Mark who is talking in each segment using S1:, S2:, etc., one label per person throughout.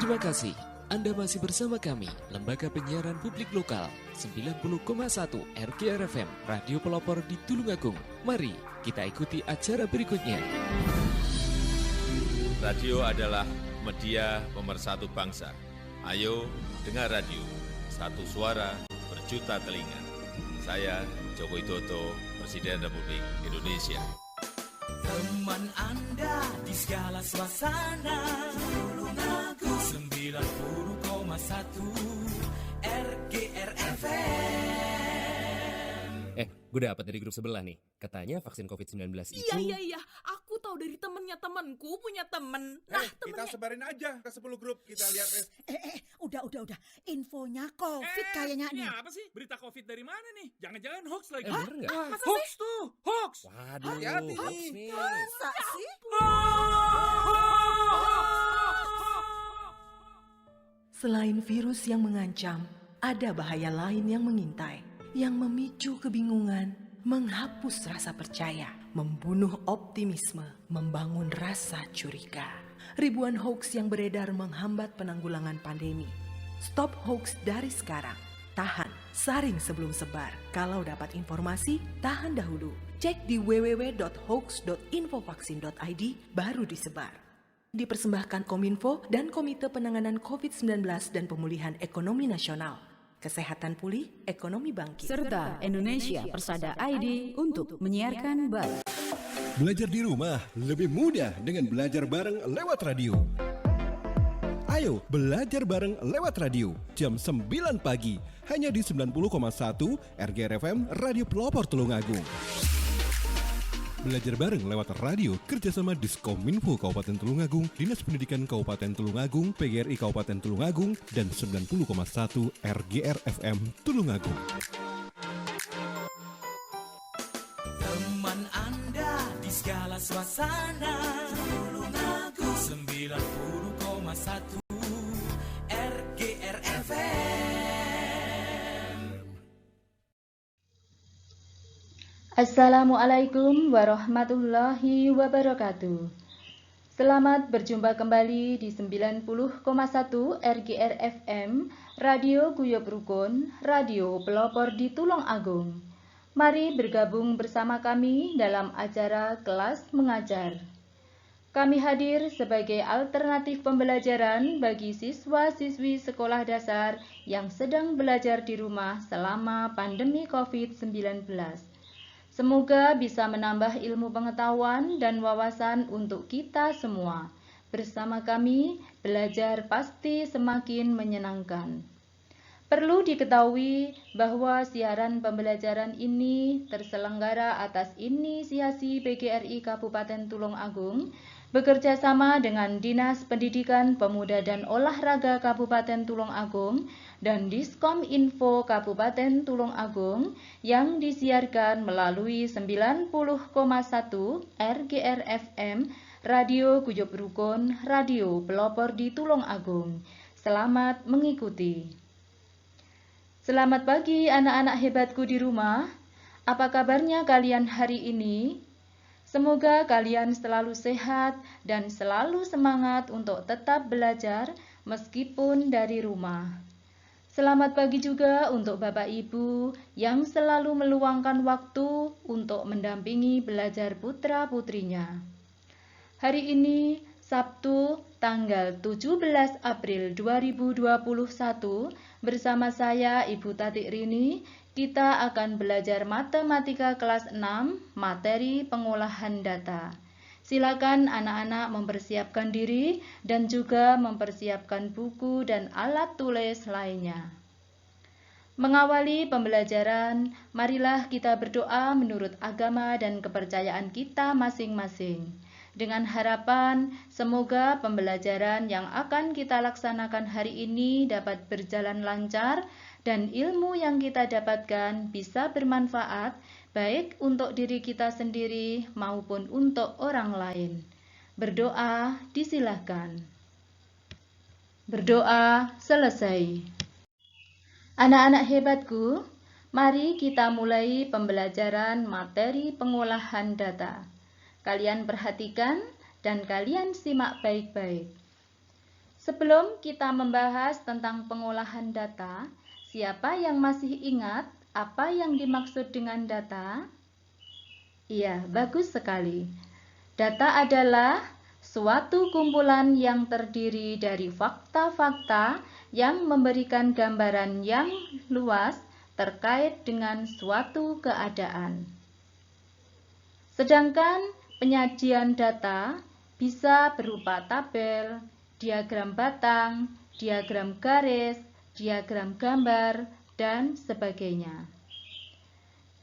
S1: Terima kasih. Anda masih bersama kami, Lembaga Penyiaran Publik Lokal 90,1 RGR FM, Radio Pelopor di Tulungagung. Mari kita ikuti acara berikutnya.
S2: Radio adalah media pemersatu bangsa. Ayo dengar radio, satu suara berjuta telinga. Saya Joko Widodo, Presiden Republik Indonesia.
S3: Teman Anda di segala suasana, Tulungagung 90,1 RGR FM.
S4: Gue dapat dari grup sebelah nih. Katanya vaksin COVID-19 itu...
S5: Iya. Aku tahu dari temennya temenku punya temen. Nah,
S6: kita sebarin aja ke 10 grup. Kita lihat.
S7: Udah. Infonya COVID kayaknya nih.
S8: Ini apa sih? Berita COVID dari mana nih? Jangan-jangan hoax lagi.
S4: bener nggak?
S8: Hoax tuh, hoax.
S4: Waduh,
S6: Hati-hati.
S4: hoax nih.
S7: Masa sih?
S9: Selain virus yang mengancam, ada bahaya lain yang mengintai, yang memicu kebingungan, menghapus rasa percaya, membunuh optimisme, membangun rasa curiga. Ribuan hoax yang beredar menghambat penanggulangan pandemi. Stop hoax dari sekarang. Tahan, saring sebelum sebar. Kalau dapat informasi, tahan dahulu. Cek di www.hoax.infovaksin.id baru disebar. Dipersembahkan Kominfo dan Komite Penanganan COVID-19 dan Pemulihan Ekonomi Nasional. Kesehatan pulih, ekonomi bangkit.
S10: Serta Indonesia Persada ID untuk menyiarkan balik.
S11: Belajar di rumah lebih mudah dengan belajar bareng lewat radio. Ayo belajar bareng lewat radio jam 9 pagi hanya di 90,1 RGR FM Radio Pelopor Tulungagung. Belajar bareng lewat radio kerjasama Diskominfo Kabupaten Tulungagung, Dinas Pendidikan Kabupaten Tulungagung, PGRI Kabupaten Tulungagung, dan 90,1 RGR FM Tulungagung.
S3: Teman Anda di segala suasana, Tulungagung 90,1 RGR FM.
S12: Assalamualaikum warahmatullahi wabarakatuh. Selamat berjumpa kembali di 90,1 RGR FM, Radio Guyub Rukun, Radio Pelopor di Tulungagung. Mari bergabung bersama kami dalam acara Kelas Mengajar. Kami hadir sebagai alternatif pembelajaran bagi siswa-siswi sekolah dasar yang sedang belajar di rumah selama pandemi COVID-19. Semoga bisa menambah ilmu pengetahuan dan wawasan untuk kita semua. Bersama kami, belajar pasti semakin menyenangkan. Perlu diketahui bahwa siaran pembelajaran ini terselenggara atas inisiasi PGRI Kabupaten Tulungagung, bekerja sama dengan Dinas Pendidikan Pemuda dan Olahraga Kabupaten Tulungagung dan Diskominfo Kabupaten Tulungagung yang disiarkan melalui 90,1 RGR FM Radio Guyub Rukun, Radio Pelopor di Tulungagung. Selamat mengikuti. Selamat pagi anak-anak hebatku di rumah. Apa kabarnya kalian hari ini? Semoga kalian selalu sehat dan selalu semangat untuk tetap belajar meskipun dari rumah. Selamat pagi juga untuk Bapak Ibu yang selalu meluangkan waktu untuk mendampingi belajar putra-putrinya. Hari ini, Sabtu, tanggal 17 April 2021, bersama saya Ibu Tatik Rini, kita akan belajar matematika kelas 6, materi pengolahan data. Silakan anak-anak mempersiapkan diri dan juga mempersiapkan buku dan alat tulis lainnya. Mengawali pembelajaran, marilah kita berdoa menurut agama dan kepercayaan kita masing-masing. Dengan harapan, semoga pembelajaran yang akan kita laksanakan hari ini dapat berjalan lancar dan ilmu yang kita dapatkan bisa bermanfaat baik untuk diri kita sendiri maupun untuk orang lain. Berdoa disilahkan. Berdoa selesai. Anak-anak hebatku, mari kita mulai pembelajaran materi pengolahan data. Kalian perhatikan dan kalian simak baik-baik. Sebelum kita membahas tentang pengolahan data, siapa yang masih ingat apa yang dimaksud dengan data? Iya, bagus sekali. Data adalah suatu kumpulan yang terdiri dari fakta-fakta yang memberikan gambaran yang luas terkait dengan suatu keadaan. Sedangkan penyajian data bisa berupa tabel, diagram batang, diagram garis, diagram gambar, dan sebagainya.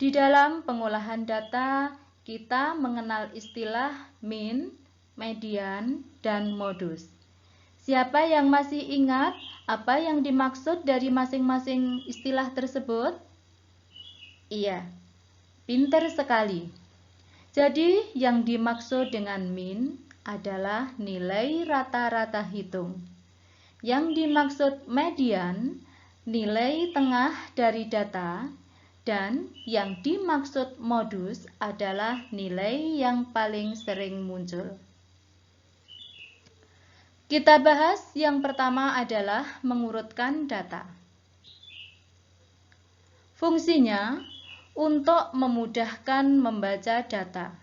S12: Di dalam pengolahan data, kita mengenal istilah min, median, dan modus. Siapa yang masih ingat apa yang dimaksud dari masing-masing istilah tersebut? Iya, pintar sekali. Jadi, yang dimaksud dengan min adalah nilai rata-rata hitung. Yang dimaksud median, nilai tengah dari data, dan yang dimaksud modus adalah nilai yang paling sering muncul. Kita bahas yang pertama adalah mengurutkan data. Fungsinya untuk memudahkan membaca data.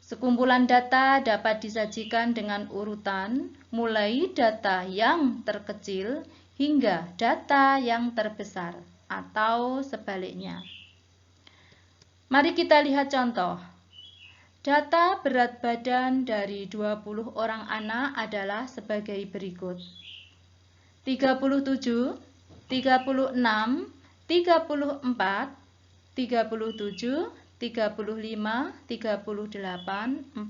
S12: Sekumpulan data dapat disajikan dengan urutan mulai data yang terkecil hingga data yang terbesar atau sebaliknya. Mari kita lihat contoh. Data berat badan dari 20 orang anak adalah sebagai berikut. 37, 36, 34, 37, 35, 38, 40, 43,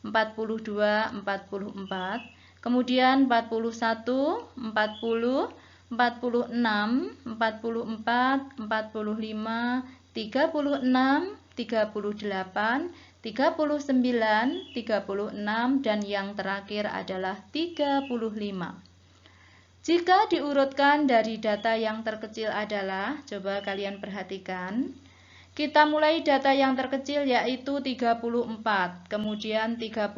S12: 42, 44, kemudian 41, 40, 46, 44, 45, 36, 38, 39, 36, dan yang terakhir adalah 35. Jika diurutkan dari data yang terkecil adalah, coba kalian perhatikan, kita mulai data yang terkecil yaitu 34, kemudian 35,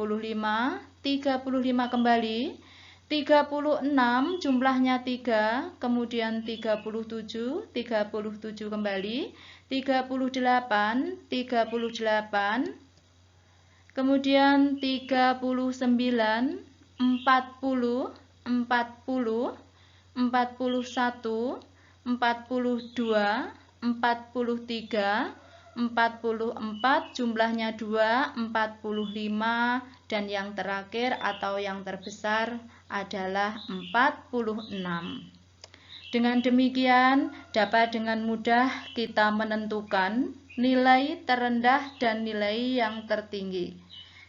S12: 35 kembali, 36 jumlahnya 3, kemudian 37, 37 kembali, 38, 38, kemudian 39, 40, 40, 41, 42, 43, 44 jumlahnya 2, 45, dan yang terakhir atau yang terbesar adalah 46. Dengan demikian, dapat dengan mudah kita menentukan nilai terendah dan nilai yang tertinggi.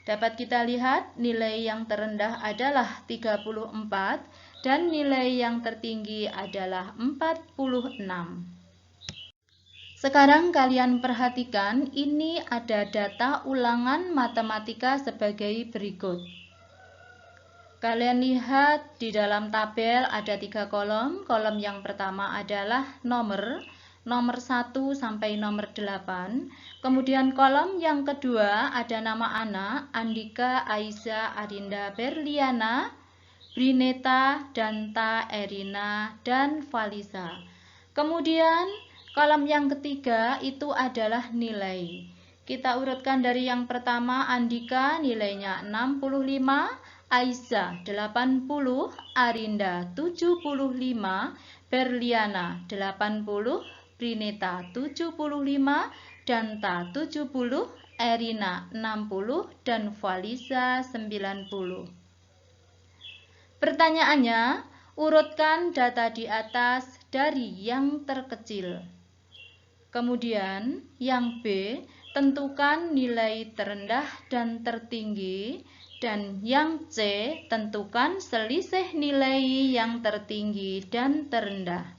S12: Dapat kita lihat nilai yang terendah adalah 34 dan nilai yang tertinggi adalah 46. Sekarang kalian perhatikan, ini ada data ulangan matematika sebagai berikut. Kalian lihat di dalam tabel ada 3 kolom. Kolom yang pertama adalah nomor 1 sampai nomor 8. Kemudian kolom yang kedua ada nama anak, Andika, Aisyah, Arinda, Berliana, Brineta, Danta, Erina, dan Valisa. Kemudian kolom yang ketiga itu adalah nilai. Kita urutkan dari yang pertama, Andika nilainya 65, Aisyah 80, Arinda 75, Berliana 80, Brineta 75, Danta 70, Erina 60, dan Valisa 90. Pertanyaannya, urutkan data di atas dari yang terkecil. Kemudian yang B, tentukan nilai terendah dan tertinggi. Dan yang C, tentukan selisih nilai yang tertinggi dan terendah.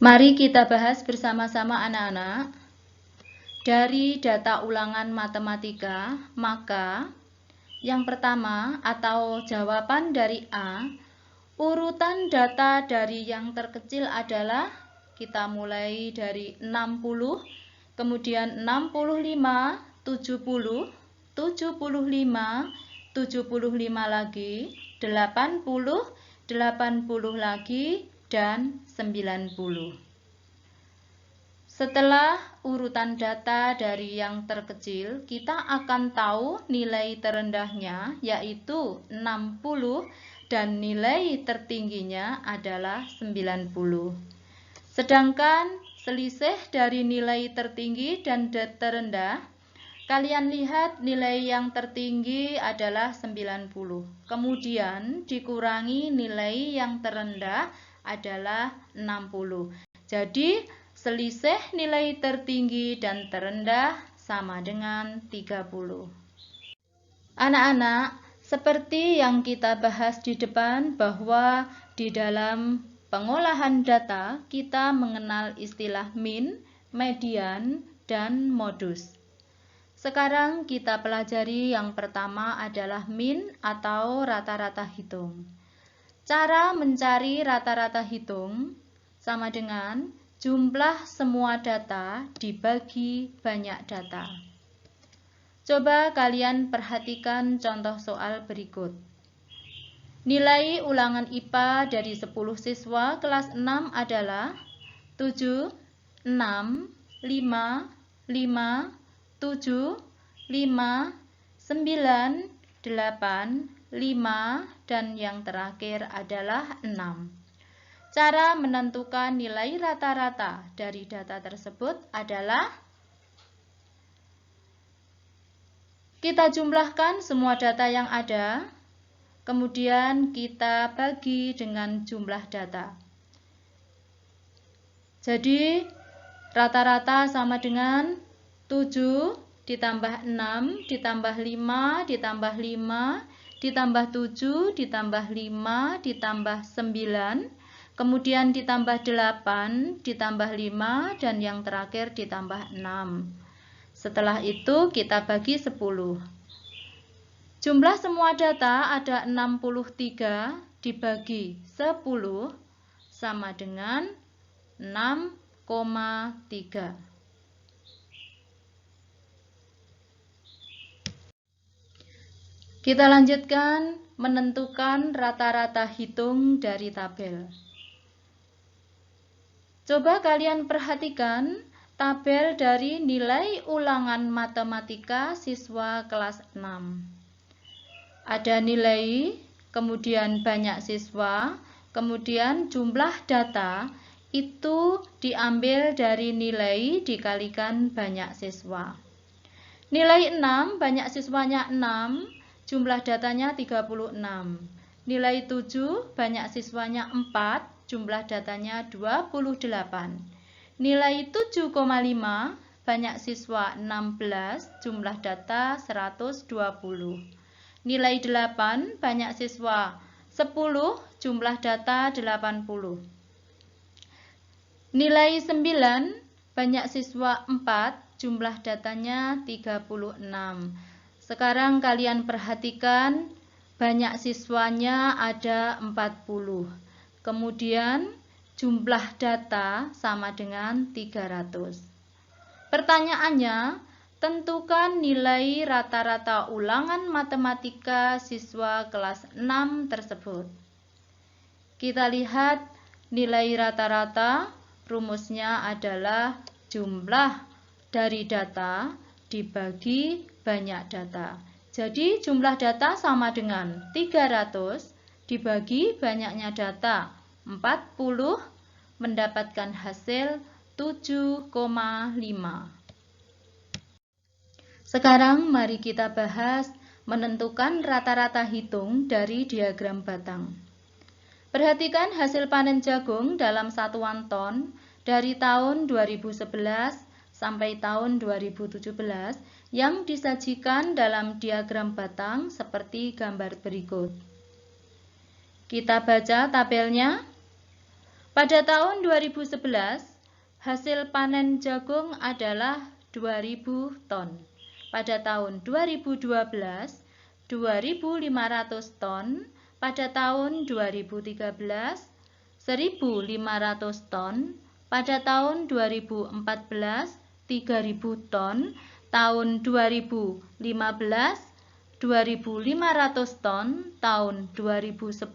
S12: Mari kita bahas bersama-sama anak-anak. Dari data ulangan matematika, maka yang pertama atau jawaban dari A, urutan data dari yang terkecil adalah, kita mulai dari 60, kemudian 65, 70, 75, 75, 75 lagi, 80, 80 lagi, dan 90. Setelah urutan data dari yang terkecil, kita akan tahu nilai terendahnya yaitu 60 dan nilai tertingginya adalah 90. Sedangkan selisih dari nilai tertinggi dan terendah, kalian lihat nilai yang tertinggi adalah 90. Kemudian dikurangi nilai yang terendah adalah 60. Jadi selisih nilai tertinggi dan terendah sama dengan 30. Anak-anak, seperti yang kita bahas di depan bahwa di dalam pengolahan data kita mengenal istilah min, median, dan modus. Sekarang kita pelajari yang pertama adalah min atau rata-rata hitung. Cara mencari rata-rata hitung sama dengan jumlah semua data dibagi banyak data. Coba kalian perhatikan contoh soal berikut. Nilai ulangan IPA dari 10 siswa kelas 6 adalah 7, 6, 5, 5, 7, 5, 9, 8, 5, dan yang terakhir adalah 6. Cara menentukan nilai rata-rata dari data tersebut adalah kita jumlahkan semua data yang ada, kemudian kita bagi dengan jumlah data. Jadi rata-rata sama dengan 7 ditambah 6 ditambah 5 ditambah 5 ditambah 7 ditambah 5 ditambah 9, kemudian ditambah 8 ditambah 5, dan yang terakhir ditambah 6. Setelah itu kita bagi 10. Jumlah semua data ada 63 dibagi 10 sama dengan 6,3. Kita lanjutkan menentukan rata-rata hitung dari tabel. Coba kalian perhatikan tabel dari nilai ulangan matematika siswa kelas 6. Ada nilai, kemudian banyak siswa, kemudian jumlah data itu diambil dari nilai dikalikan banyak siswa. Nilai 6, banyak siswanya 6, jumlah datanya 36. Nilai 7, banyak siswanya 4, jumlah datanya 28. Nilai 7,5, banyak siswa 16, jumlah data 120. Nilai 8, banyak siswa 10, jumlah data 80. Nilai 9, banyak siswa 4, jumlah datanya 36. Sekarang kalian perhatikan banyak siswanya ada 40. Kemudian jumlah data sama dengan 300. Pertanyaannya, tentukan nilai rata-rata ulangan matematika siswa kelas 6 tersebut. Kita lihat nilai rata-rata, rumusnya adalah jumlah dari data dibagi banyak data. Jadi jumlah data sama dengan 300 dibagi banyaknya data 40, mendapatkan hasil 7,5. Sekarang mari kita bahas menentukan rata-rata hitung dari diagram batang. Perhatikan hasil panen jagung dalam satuan ton dari tahun 2011 sampai tahun 2017 yang disajikan dalam diagram batang seperti gambar berikut. Kita baca tabelnya. Pada tahun 2011, hasil panen jagung adalah 2.000 ton. Pada tahun 2012, 2.500 ton. Pada tahun 2013, 1.500 ton. Pada tahun 2014, 3.000 ton. tahun 2015 2.500 ton, tahun 2010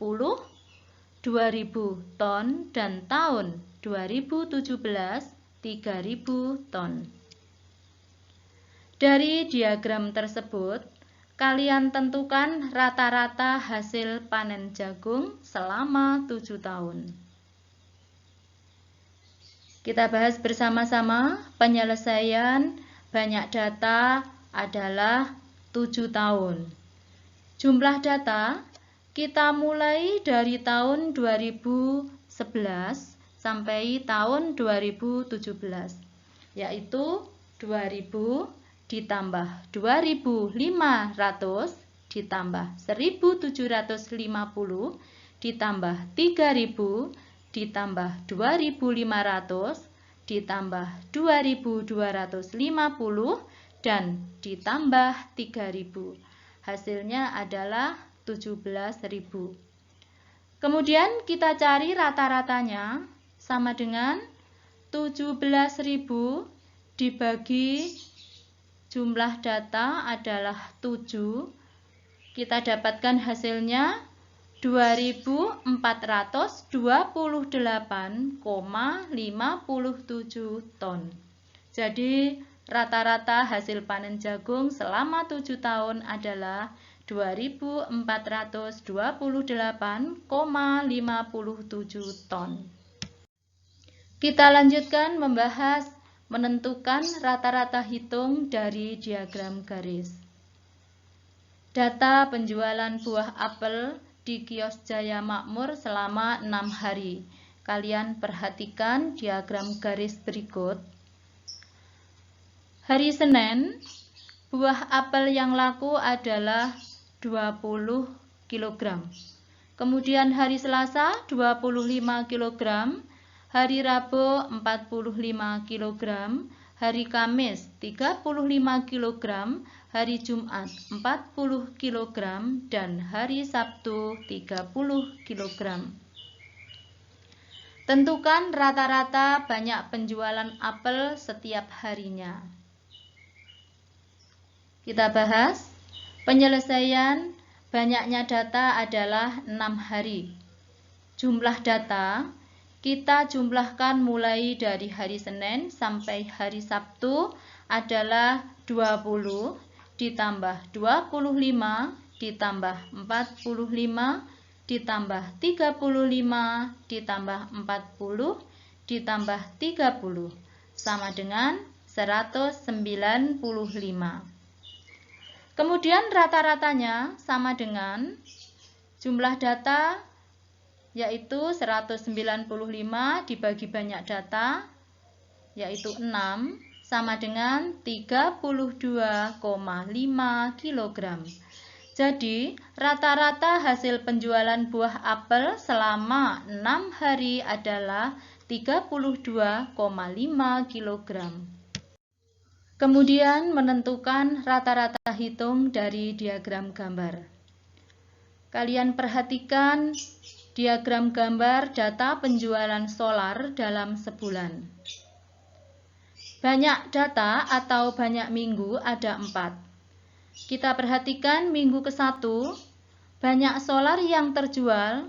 S12: 2.000 ton, dan tahun 2017 3.000 ton. Dari diagram tersebut, kalian tentukan rata-rata hasil panen jagung selama 7 tahun. Kita bahas bersama-sama penyelesaian banyak data adalah 7 tahun. Jumlah data kita mulai dari tahun 2011 sampai tahun 2017, yaitu 2000 ditambah 2.500 ditambah 1.750 ditambah 3.000 ditambah 2.500 ditambah 2.250 dan ditambah 3.000. Hasilnya adalah 17.000. Kemudian kita cari rata-ratanya, sama dengan 17.000 dibagi jumlah data adalah 7. Kita dapatkan hasilnya 2.428,57 ton. Jadi rata-rata hasil panen jagung selama 7 tahun adalah 2.428,57 ton. Kita lanjutkan membahas menentukan rata-rata hitung dari diagram garis. Data penjualan buah apel di kios Jaya Makmur selama 6 hari. Kalian perhatikan diagram garis berikut. Hari Senin, buah apel yang laku adalah 20 kg. Kemudian hari Selasa 25 kg, hari Rabu 45 kg, hari Kamis 35 kg, hari Jumat 40 kg, dan hari Sabtu 30 kg. Tentukan rata-rata banyak penjualan apel setiap harinya. Kita bahas penyelesaian banyaknya data adalah 6 hari. Jumlah data kita jumlahkan mulai dari hari Senin sampai hari Sabtu adalah 20 ditambah 25 ditambah 45 ditambah 35 ditambah 40 ditambah 30 sama dengan 195. Kemudian rata-ratanya sama dengan jumlah data, yaitu 195 dibagi banyak data, yaitu 6, sama dengan 32,5 kg. Jadi, rata-rata hasil penjualan buah apel selama 6 hari adalah 32,5 kg. Kemudian menentukan rata-rata hitung dari diagram gambar. Kalian perhatikan diagram gambar data penjualan solar dalam sebulan. Banyak data atau banyak minggu ada 4. Kita perhatikan minggu ke-1, banyak solar yang terjual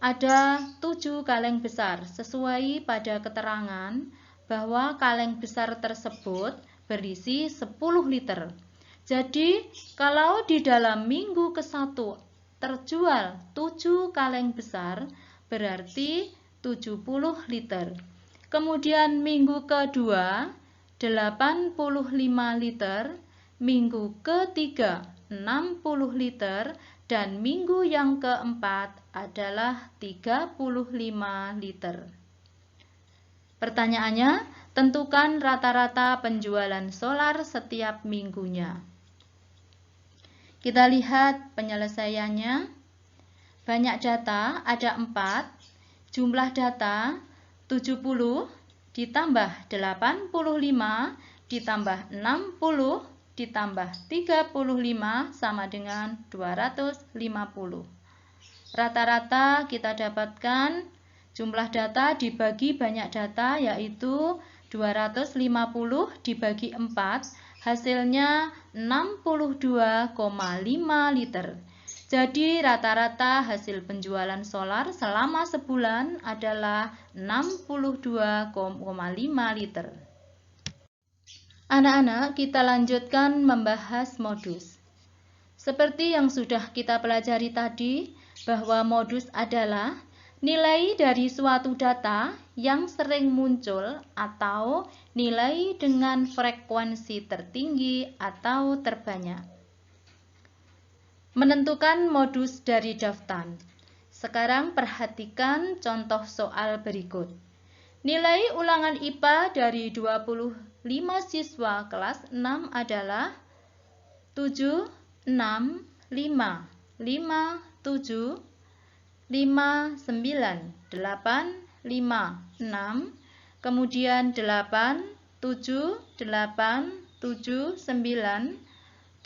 S12: ada 7 kaleng besar, sesuai pada keterangan bahwa kaleng besar tersebut berisi 10 liter. Jadi, kalau di dalam minggu ke-1 terjual 7 kaleng besar, berarti 70 liter. Kemudian minggu ke-2, 85 liter, minggu ke-3, 60 liter, dan minggu yang ke-4 adalah 35 liter. Pertanyaannya, tentukan rata-rata penjualan solar setiap minggunya. Kita lihat penyelesaiannya. Banyak data ada 4, jumlah data 70 ditambah 85 ditambah 60 ditambah 35 sama dengan 250. Rata-rata kita dapatkan jumlah data dibagi banyak data, yaitu 250 dibagi 4, hasilnya 62,5 liter. Jadi rata-rata hasil penjualan solar selama sebulan adalah 62,5 liter. Anak-anak, kita lanjutkan membahas modus. Seperti yang sudah kita pelajari tadi, bahwa modus adalah nilai dari suatu data yang sering muncul atau nilai dengan frekuensi tertinggi atau terbanyak. Menentukan modus dari daftar. Sekarang perhatikan contoh soal berikut. Nilai ulangan IPA dari 25 siswa kelas 6 adalah 7, 6, 5, 5, 7, 5, 9, 8, 5, 6, kemudian 8, 7, 8, 7, 9,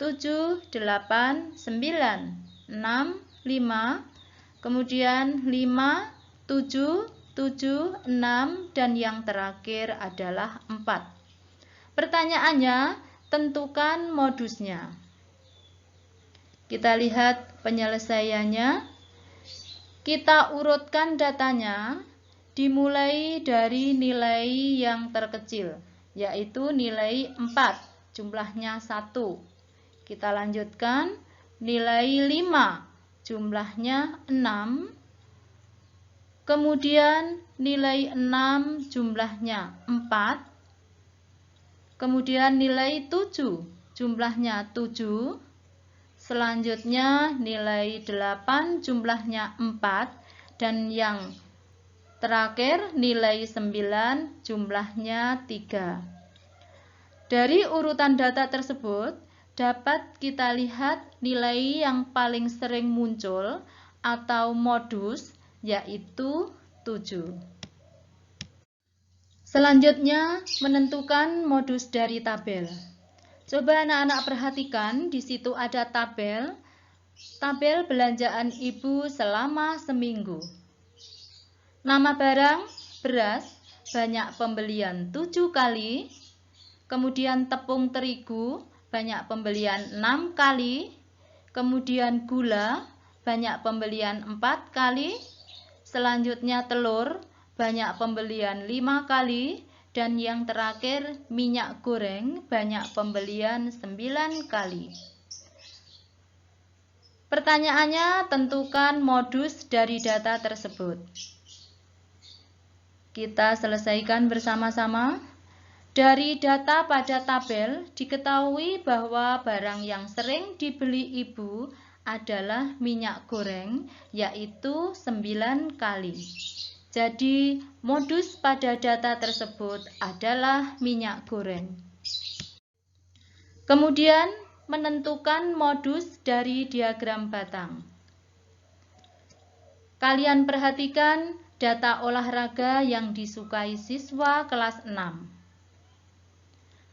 S12: 7, 8, 9, 6, 5, kemudian 5, 7, 7, 6, dan yang terakhir adalah 4. Pertanyaannya, tentukan modusnya. Kita lihat penyelesaiannya. Kita urutkan datanya dimulai dari nilai yang terkecil, yaitu nilai 4, jumlahnya 1. Kita lanjutkan, nilai 5, jumlahnya 6. Kemudian nilai 6, jumlahnya 4. Kemudian nilai 7, jumlahnya 7. Selanjutnya nilai 8, jumlahnya 4. Dan yang terakhir nilai 9, jumlahnya 3. Dari urutan data tersebut, dapat kita lihat nilai yang paling sering muncul atau modus, yaitu 7. Selanjutnya, menentukan modus dari tabel. Coba anak-anak perhatikan, di situ ada tabel belanjaan ibu selama seminggu. Nama barang, beras, banyak pembelian 7 kali. Kemudian tepung terigu, banyak pembelian 6 kali. Kemudian gula, banyak pembelian 4 kali. Selanjutnya telur, banyak pembelian 5 kali. Dan yang terakhir, minyak goreng, banyak pembelian 9 kali. Pertanyaannya, tentukan modus dari data tersebut. Kita selesaikan bersama-sama. Dari data pada tabel, diketahui bahwa barang yang sering dibeli ibu adalah minyak goreng, yaitu 9 kali. Jadi, modus pada data tersebut adalah minyak goreng. Kemudian, menentukan modus dari diagram batang. Kalian perhatikan data olahraga yang disukai siswa kelas 6.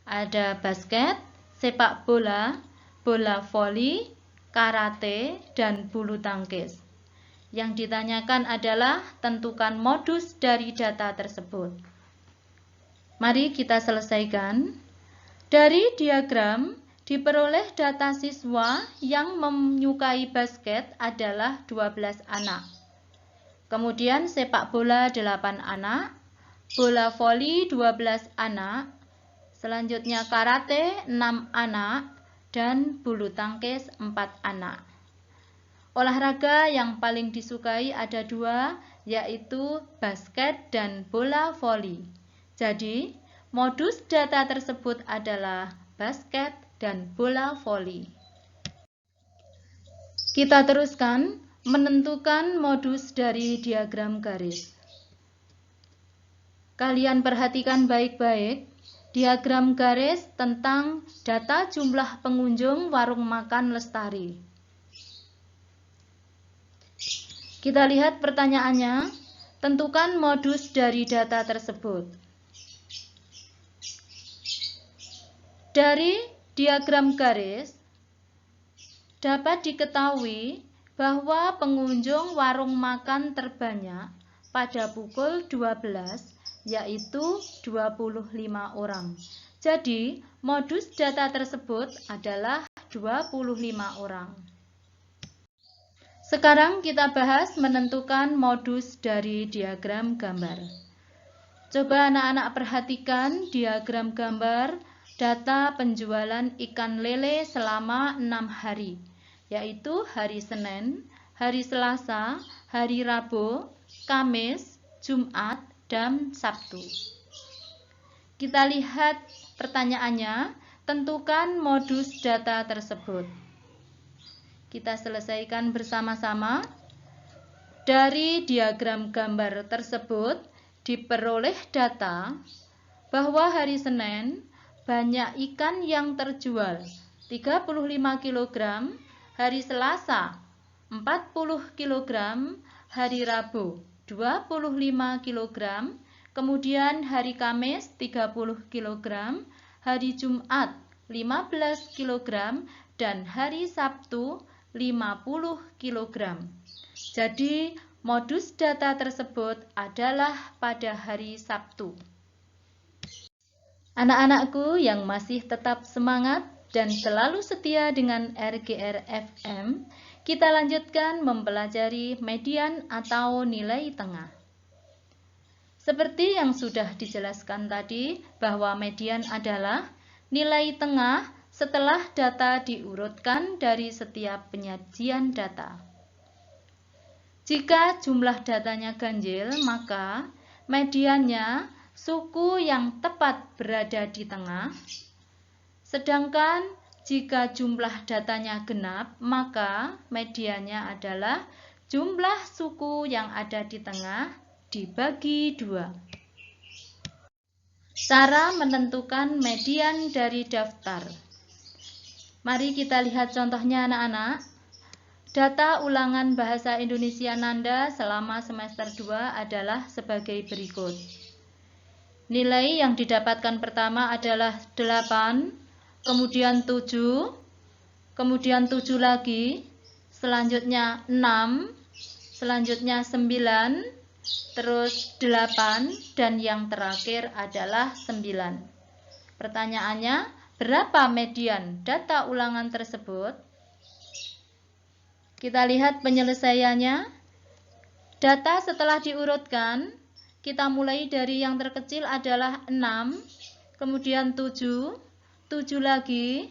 S12: Ada basket, sepak bola, bola voli, karate, dan bulu tangkis. Yang ditanyakan adalah tentukan modus dari data tersebut. Mari kita selesaikan. Dari diagram diperoleh data siswa yang menyukai basket adalah 12 anak. Kemudian sepak bola 8 anak, bola voli 12 anak, selanjutnya karate 6 anak, dan bulu tangkis 4 anak. Olahraga yang paling disukai ada 2, yaitu basket dan bola voli. Jadi, modus data tersebut adalah basket dan bola voli. Kita teruskan menentukan modus dari diagram garis. Kalian perhatikan baik-baik diagram garis tentang data jumlah pengunjung warung makan Lestari. Kita lihat pertanyaannya, tentukan modus dari data tersebut. Dari diagram garis, dapat diketahui bahwa pengunjung warung makan terbanyak pada pukul 12, yaitu 25 orang. Jadi, modus data tersebut adalah 25 orang. Sekarang kita bahas menentukan modus dari diagram gambar. Coba anak-anak perhatikan diagram gambar data penjualan ikan lele selama 6 hari, yaitu hari Senin, hari Selasa, hari Rabu, Kamis, Jumat, dan Sabtu. Kita lihat pertanyaannya, tentukan modus data tersebut. Kita selesaikan bersama-sama. Dari diagram gambar tersebut diperoleh data bahwa hari Senin banyak ikan yang terjual 35 kg, hari Selasa 40 kg, hari Rabu 25 kg, kemudian hari Kamis 30 kg, hari Jumat 15 kg, dan hari Sabtu 50 kg. Jadi, modus data tersebut adalah pada hari Sabtu. Anak-anakku yang masih tetap semangat dan selalu setia dengan RGR FM, kita lanjutkan mempelajari median atau nilai tengah. Seperti yang sudah dijelaskan tadi, bahwa median adalah nilai tengah setelah data diurutkan dari setiap penyajian data. Jika jumlah datanya ganjil, maka mediannya suku yang tepat berada di tengah. Sedangkan jika jumlah datanya genap, maka mediannya adalah jumlah suku yang ada di tengah dibagi 2. Cara menentukan median dari daftar. Mari kita lihat contohnya anak-anak. Data ulangan bahasa Indonesia Nanda selama semester 2 adalah sebagai berikut. Nilai yang didapatkan pertama adalah 8, kemudian 7, kemudian 7 lagi, selanjutnya 6, selanjutnya 9, terus 8, dan yang terakhir adalah 9. Pertanyaannya, berapa median data ulangan tersebut? Kita lihat penyelesaiannya. Data setelah diurutkan, kita mulai dari yang terkecil adalah 6, kemudian 7, 7 lagi,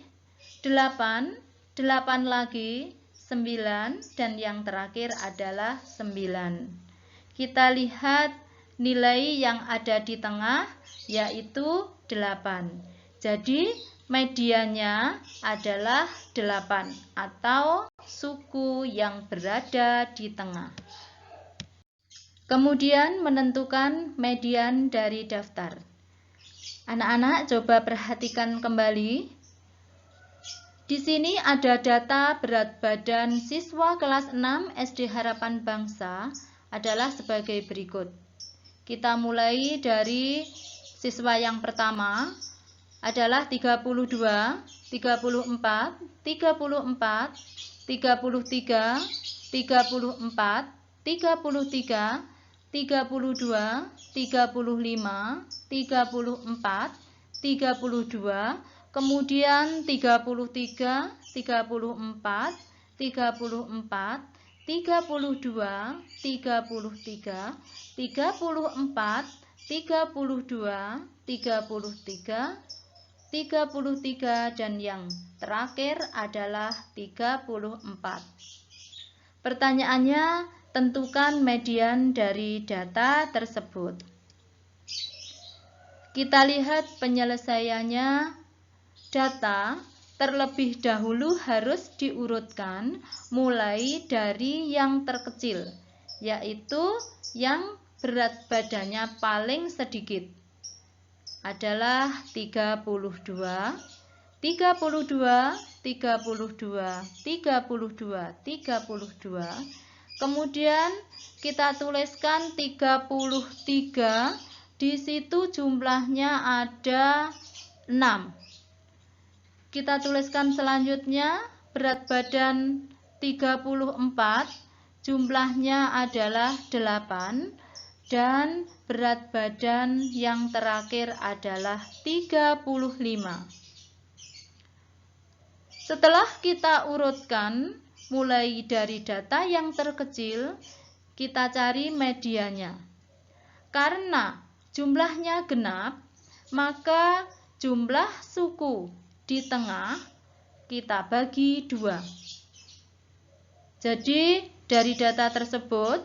S12: 8, 8 lagi, 9, dan yang terakhir adalah 9. Kita lihat nilai yang ada di tengah, yaitu 8. Jadi, mediannya adalah 8 atau suku yang berada di tengah. Kemudian menentukan median dari daftar. Anak-anak coba perhatikan kembali. Di sini ada data berat badan siswa kelas 6 SD Harapan Bangsa adalah sebagai berikut. Kita mulai dari siswa yang pertama adalah 32, 34, 34, 33, 34, 33, 32, 35, 34, 32, kemudian 33, 34, 34, 32, 33, 34, 32, 33, 33, dan yang terakhir adalah 34. Pertanyaannya, tentukan median dari data tersebut. Kita lihat penyelesaiannya. Data terlebih dahulu harus diurutkan mulai dari yang terkecil, yaitu yang berat badannya paling sedikit adalah 32, 32, 32, 32, 32. Kemudian kita tuliskan 33, di situ jumlahnya ada 6. Kita tuliskan selanjutnya berat badan 34, jumlahnya adalah 8. dan berat badan yang terakhir adalah 35. Setelah kita urutkan mulai dari data yang terkecil, kita cari mediannya. Karena jumlahnya genap, maka jumlah suku di tengah kita bagi 2. Jadi dari data tersebut,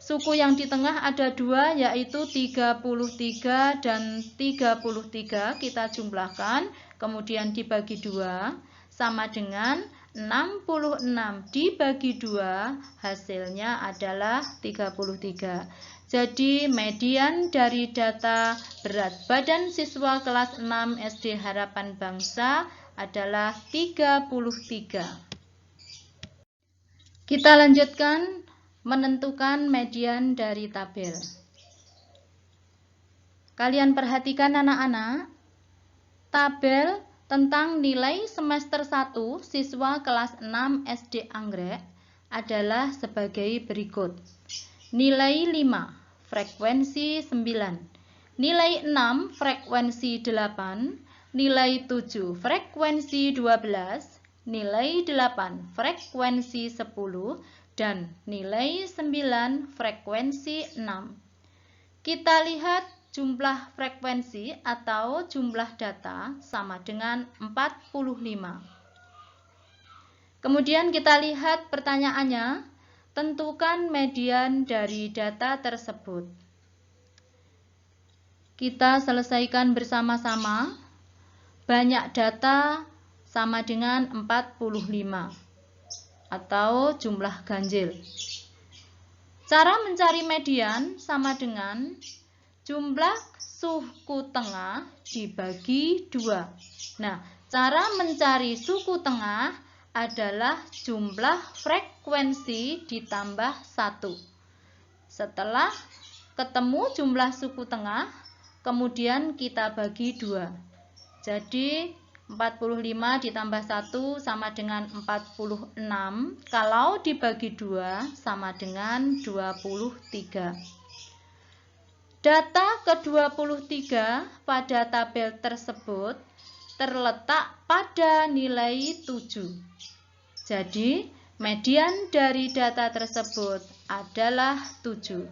S12: suku yang di tengah ada 2, yaitu 33 dan 33. Kita jumlahkan, kemudian dibagi 2, sama dengan 66 dibagi 2, hasilnya adalah 33. Jadi median dari data berat badan siswa kelas 6 SD Harapan Bangsa adalah 33. Kita lanjutkan menentukan median dari tabel. Kalian perhatikan anak-anak, tabel tentang nilai semester 1 siswa kelas 6 SD Anggrek adalah sebagai berikut. Nilai 5, frekuensi 9. Nilai 6, frekuensi 8. Nilai 7, frekuensi 12. Nilai 8, frekuensi 10. Dan nilai 9, frekuensi 6. Kita lihat jumlah frekuensi atau jumlah data sama dengan 45. Kemudian kita lihat pertanyaannya, tentukan median dari data tersebut. Kita selesaikan bersama-sama. Banyak data sama dengan 45 atau jumlah ganjil. Cara mencari median sama dengan jumlah suku tengah dibagi 2. Nah, cara mencari suku tengah adalah jumlah frekuensi ditambah 1. Setelah ketemu jumlah suku tengah, kemudian kita bagi 2. Jadi 45 ditambah 1 sama dengan 46. Kalau dibagi 2 sama dengan 23. Data ke-23 pada tabel tersebut terletak pada nilai 7. Jadi, median dari data tersebut adalah 7.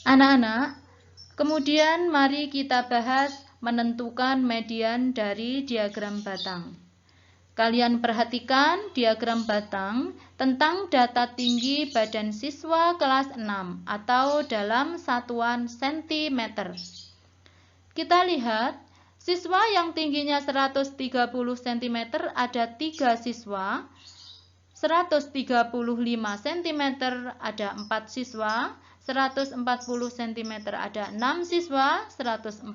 S12: Anak-anak, kemudian mari kita bahas menentukan median dari diagram batang. Kalian perhatikan diagram batang tentang data tinggi badan siswa kelas 6 atau dalam satuan cm. Kita lihat, siswa yang tingginya 130 cm ada 3 siswa, 135 cm ada 4 siswa, 140 cm ada 6 siswa, 145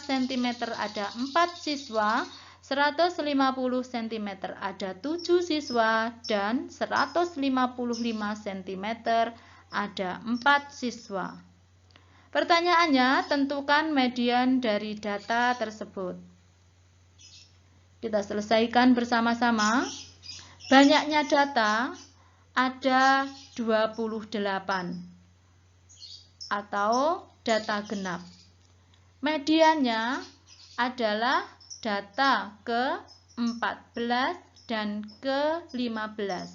S12: cm ada 4 siswa, 150 cm ada 7 siswa, dan 155 cm ada 4 siswa. Pertanyaannya, tentukan median dari data tersebut. Kita selesaikan bersama-sama. Banyaknya data ada 28 atau data genap. Mediannya adalah data ke-14 dan ke-15,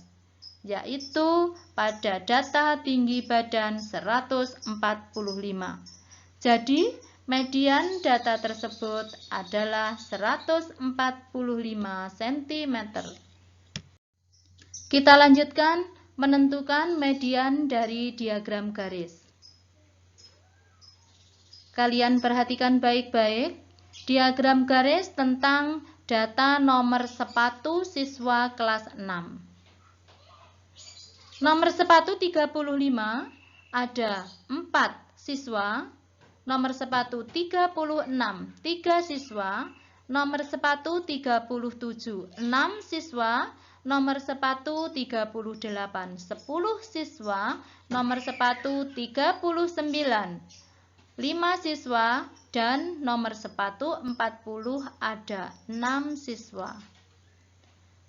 S12: yaitu pada data tinggi badan 145. Jadi, median data tersebut adalah 145 cm. Kita lanjutkan menentukan median dari diagram garis. Kalian perhatikan baik-baik diagram garis tentang data nomor sepatu siswa kelas 6. Nomor sepatu 35 ada 4 siswa, nomor sepatu 36 3 siswa, nomor sepatu 37 6 siswa, nomor sepatu 38 10 siswa, nomor sepatu 39 5 siswa, dan nomor sepatu 40 ada 6 siswa.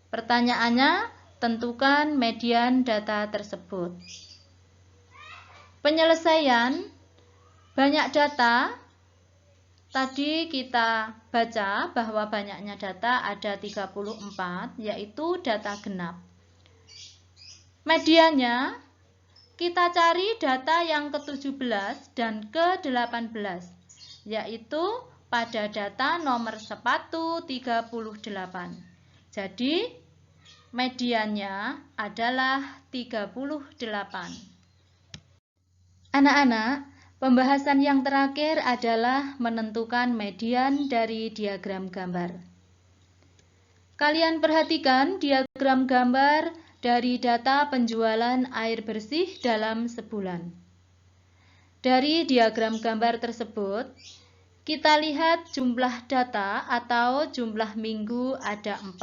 S12: Pertanyaannya, tentukan median data tersebut. Penyelesaian banyak data. Tadi kita baca bahwa banyaknya data ada 34, yaitu data genap. Medianya, kita cari data yang ke-17 dan ke-18, yaitu pada data nomor sepatu 38. Jadi, mediannya adalah 38. Anak-anak, pembahasan yang terakhir adalah menentukan median dari diagram gambar. Kalian perhatikan diagram gambar dari data penjualan air bersih dalam sebulan. Dari diagram gambar tersebut, kita lihat jumlah data atau jumlah minggu ada 4.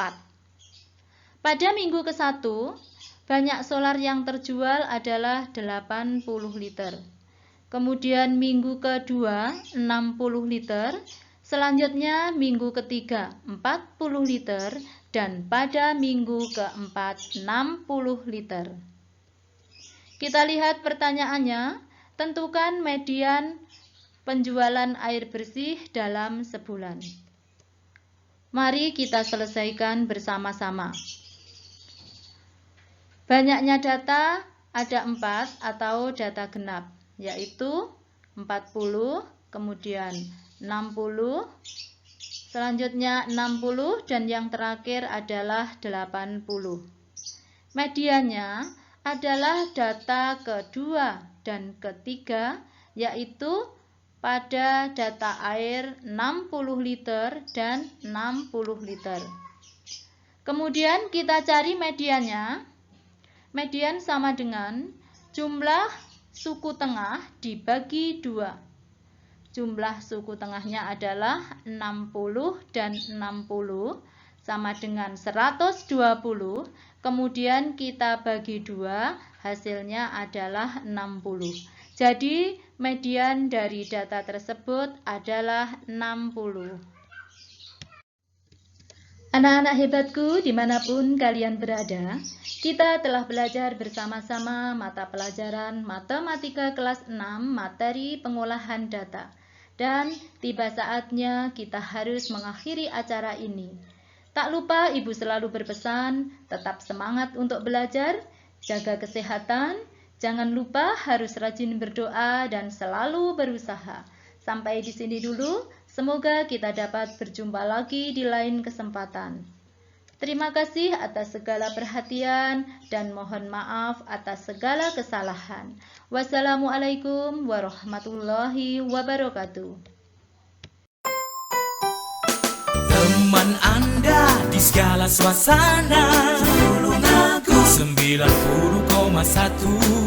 S12: Pada minggu ke-1, banyak solar yang terjual adalah 80 liter. Kemudian minggu kedua 60 liter, selanjutnya minggu ketiga 40 liter, dan pada minggu keempat 60 liter. Kita lihat pertanyaannya, tentukan median penjualan air bersih dalam sebulan. Mari kita selesaikan bersama-sama. Banyaknya data ada 4 atau data genap, yaitu 40, kemudian 60, selanjutnya 60, dan yang terakhir adalah 80. Medianya adalah data kedua dan ketiga, yaitu pada data air 60 liter dan 60 liter. Kemudian kita cari mediannya. Median sama dengan jumlah suku tengah dibagi 2. Jumlah suku tengahnya adalah 60 dan 60 sama dengan 120. Kemudian kita bagi 2, hasilnya adalah 60. Jadi median dari data tersebut adalah 60. Anak-anak hebatku, dimanapun kalian berada, kita telah belajar bersama-sama mata pelajaran Matematika kelas 6 materi pengolahan data. Dan tiba saatnya kita harus mengakhiri acara ini. Tak lupa Ibu selalu berpesan, tetap semangat untuk belajar, jaga kesehatan, jangan lupa harus rajin berdoa dan selalu berusaha. Sampai di sini dulu. Semoga kita dapat berjumpa lagi di lain kesempatan. Terima kasih atas segala perhatian dan mohon maaf atas segala kesalahan. Wassalamualaikum warahmatullahi wabarakatuh.
S3: Teman Anda di segala suasana, Tulungagung 90,1